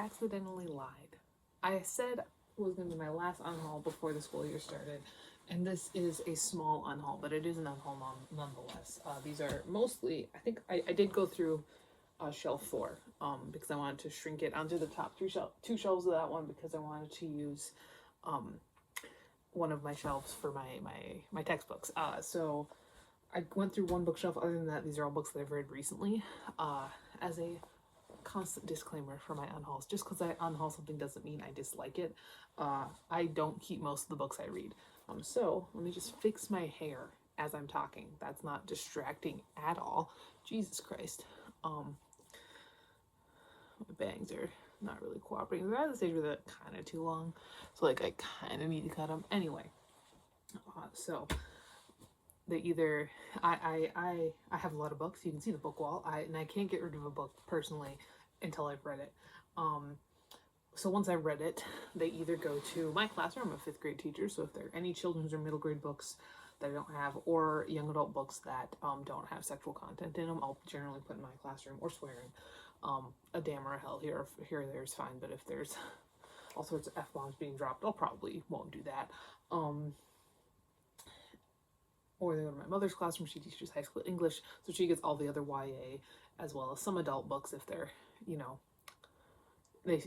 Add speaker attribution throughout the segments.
Speaker 1: accidentally lied. I said it was going to be my last unhaul before the school year started, and this is a small unhaul, but it is an unhaul nonetheless. These are mostly, I think I did go through shelf 4 because I wanted to shrink it onto the top two shelves of that one because I wanted to use one of my shelves for my textbooks. So I went through one bookshelf. Other than that, these are all books that I've read recently. As a constant disclaimer for my unhauls, just because I unhaul something doesn't mean I dislike it. I don't keep most of the books I read. So let me just fix my hair as I'm talking. That's not distracting at all. Jesus Christ. My bangs are not really cooperating. They're at the stage where they're kind of too long, so like I kind of need to cut them anyway. So they either I have a lot of books. You can see the book wall. And I can't get rid of a book personally until I've read it. So once I've read it, they either go to my classroom. I'm a 5th grade teacher, so if there are any children's or middle grade books that I don't have, or young adult books that don't have sexual content in them, I'll generally put in my classroom, or swearing. A damn or a hell here or there is fine, but if there's all sorts of F-bombs being dropped, I'll probably won't do that. Or they go to my mother's classroom. She teaches high school English, so she gets all the other YA as well as some adult books if they're, you know, if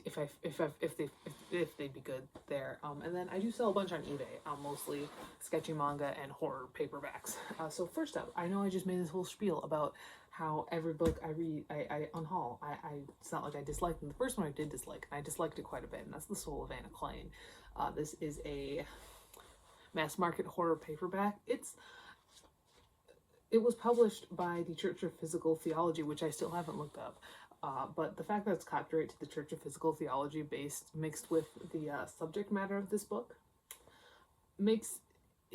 Speaker 1: they'd be good there. And then I do sell a bunch on eBay, mostly sketchy manga and horror paperbacks. So first up, I know I just made this whole spiel about how every book I read, I unhaul. It's not like I disliked them. The first one I did dislike, and I disliked it quite a bit, and that's The Soul of Anna Klein. This is a mass market horror paperback. It was published by the Church of Physical Theology, which I still haven't looked up. But the fact that it's copyright to the Church of Physical Theology mixed with the subject matter of this book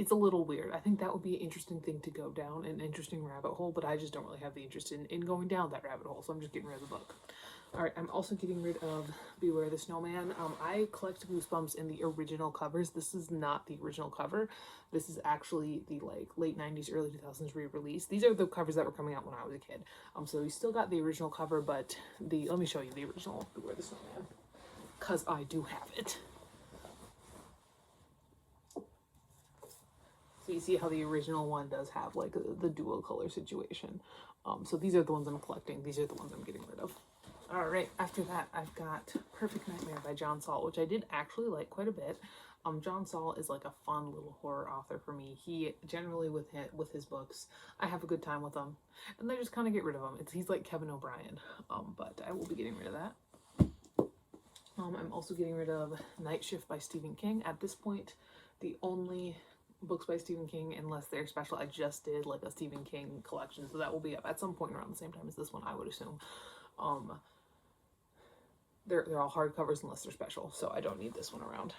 Speaker 1: it's a little weird. I think that would be an interesting thing to go down, an interesting rabbit hole, but I just don't really have the interest in going down that rabbit hole, so I'm just getting rid of the book. Alright, I'm also getting rid of Beware the Snowman. I collect Goosebumps in the original covers. This is not the original cover. This is actually the late 90s, early 2000s re-release. These are the covers that were coming out when I was a kid. So we still got the original cover, but let me show you the original Beware the Snowman, because I do have it. So you see how the original one does have like the dual color situation. So these are the ones I'm collecting. These are the ones I'm getting rid of. Alright, after that, I've got Perfect Nightmare by John Saul, which I did actually like quite a bit. John Saul is like a fun little horror author for me. He generally, with his books, I have a good time with them, and I just kind of get rid of him. He's like Kevin O'Brien, but I will be getting rid of that. I'm also getting rid of Night Shift by Stephen King. At this point, the only books by Stephen King, unless they're special, I just did like a Stephen King collection, so that will be up at some point around the same time as this one, I would assume. They're all hardcovers unless they're special, so I don't need this one around.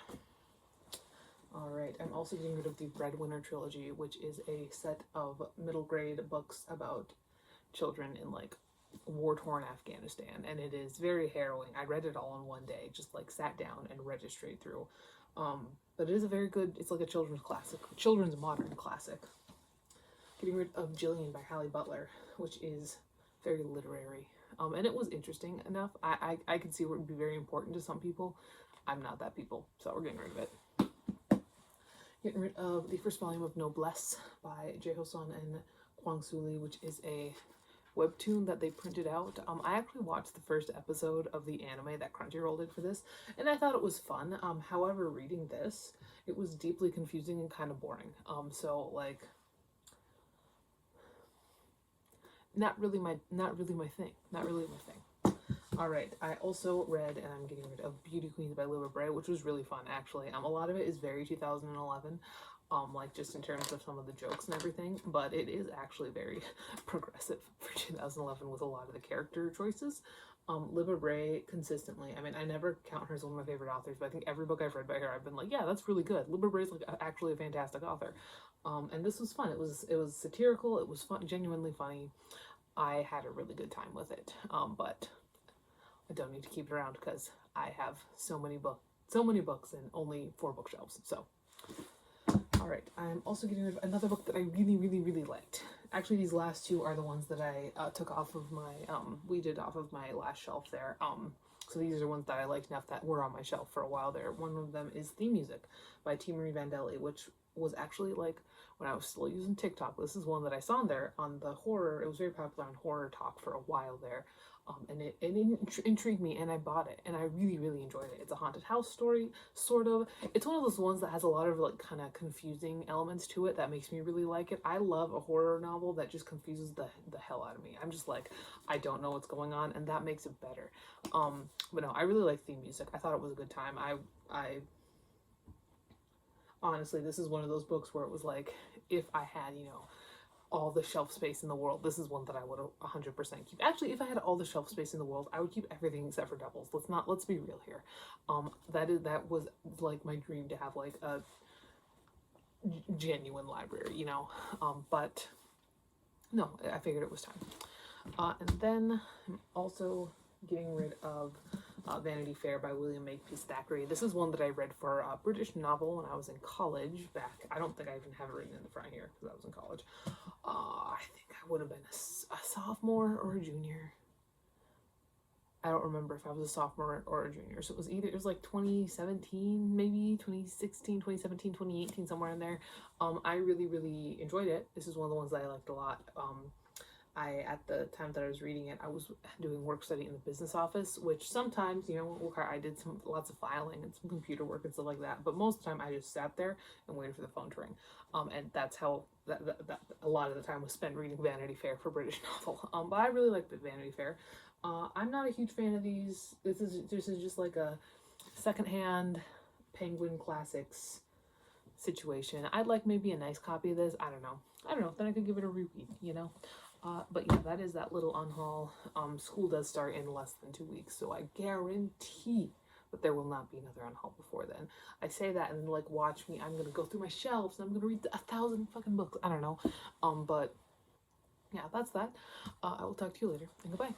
Speaker 1: Alright, I'm also getting rid of the Breadwinner trilogy, which is a set of middle grade books about children in like war-torn Afghanistan, and it is very harrowing. I read it all in one day, just like sat down and read it straight through. But it is a very good, it's like a children's classic, children's modern classic. Getting rid of Jillian by Hallie Butler, which is very literary. And it was interesting enough. I could see where it would be very important to some people. I'm not that people, so we're getting rid of it. Getting rid of the first volume of Noblesse by Jae Ho-sun and Kwang Soo Lee, which is a webtoon that they printed out. I actually watched the first episode of the anime that Crunchyroll did for this, and I thought it was fun. However, reading this, it was deeply confusing and kind of boring. So like, not really my thing. Alright, I also read, and I'm getting rid of Beauty Queens by Libba Bray, which was really fun, actually. A lot of it is very 2011, like just in terms of some of the jokes and everything, but it is actually very progressive for 2011 with a lot of the character choices. Libba Bray consistently, I mean, I never count her as one of my favorite authors, but I think every book I've read by her, I've been like, yeah, that's really good. Libba Bray's like actually a fantastic author. And this was fun. It was satirical, it was fun, genuinely funny. I had a really good time with it, but I don't need to keep it around because I have so many books and only 4 bookshelves. So, all right, I'm also getting rid of another book that I really liked. Actually, these last 2 are the ones that I took off of my weeded off of my last shelf there. So these are ones that I liked enough that were on my shelf for a while there. One of them is Theme Music by T. Marie Vandelli, which was actually like when I was still using TikTok. This is one that I saw there on the horror. It was very popular on Horror Talk for a while there. And it intrigued me, and I bought it, and I really, really enjoyed it. It's a haunted house story, sort of. It's one of those ones that has a lot of like kind of confusing elements to it that makes me really like it. I love a horror novel that just confuses the hell out of me. I'm just like, I don't know what's going on, and that makes it better. But no, I really like Theme Music. I thought it was a good time. I honestly, this is one of those books where it was like, if I had, you know, all the shelf space in the world, this is one that I would 100% keep. Actually, if I had all the shelf space in the world, I would keep everything except for Devils. Let's be real here. That was like my dream, to have like a genuine library, you know. But no, I figured it was time. And then I'm also getting rid of Vanity Fair by William Makepeace Thackeray. This is one that I read for a British novel when I was in college back. I don't think I even have it written in the front here because I was in college. I think I would have been a sophomore or a junior. I don't remember if I was a sophomore or a junior. So it was like 2017, maybe 2016, 2017, 2018, somewhere in there. I really, really enjoyed it. This is one of the ones that I liked a lot. At the time that I was reading it, I was doing work study in the business office, which sometimes, you know, I did lots of filing and some computer work and stuff like that. But most of the time, I just sat there and waited for the phone to ring. And that's how that a lot of the time was spent reading Vanity Fair for British novel. But I really liked the Vanity Fair. I'm not a huge fan of these. This is just like a secondhand Penguin Classics situation. I'd like maybe a nice copy of this. I don't know. Then I could give it a reread, you know. But yeah, that is that little unhaul. School does start in less than 2 weeks, so I guarantee that there will not be another unhaul before then. I say that and like, watch me. I'm gonna go through my shelves and I'm gonna read 1,000 fucking books. I don't know. But yeah, that's that. I will talk to you later, and goodbye.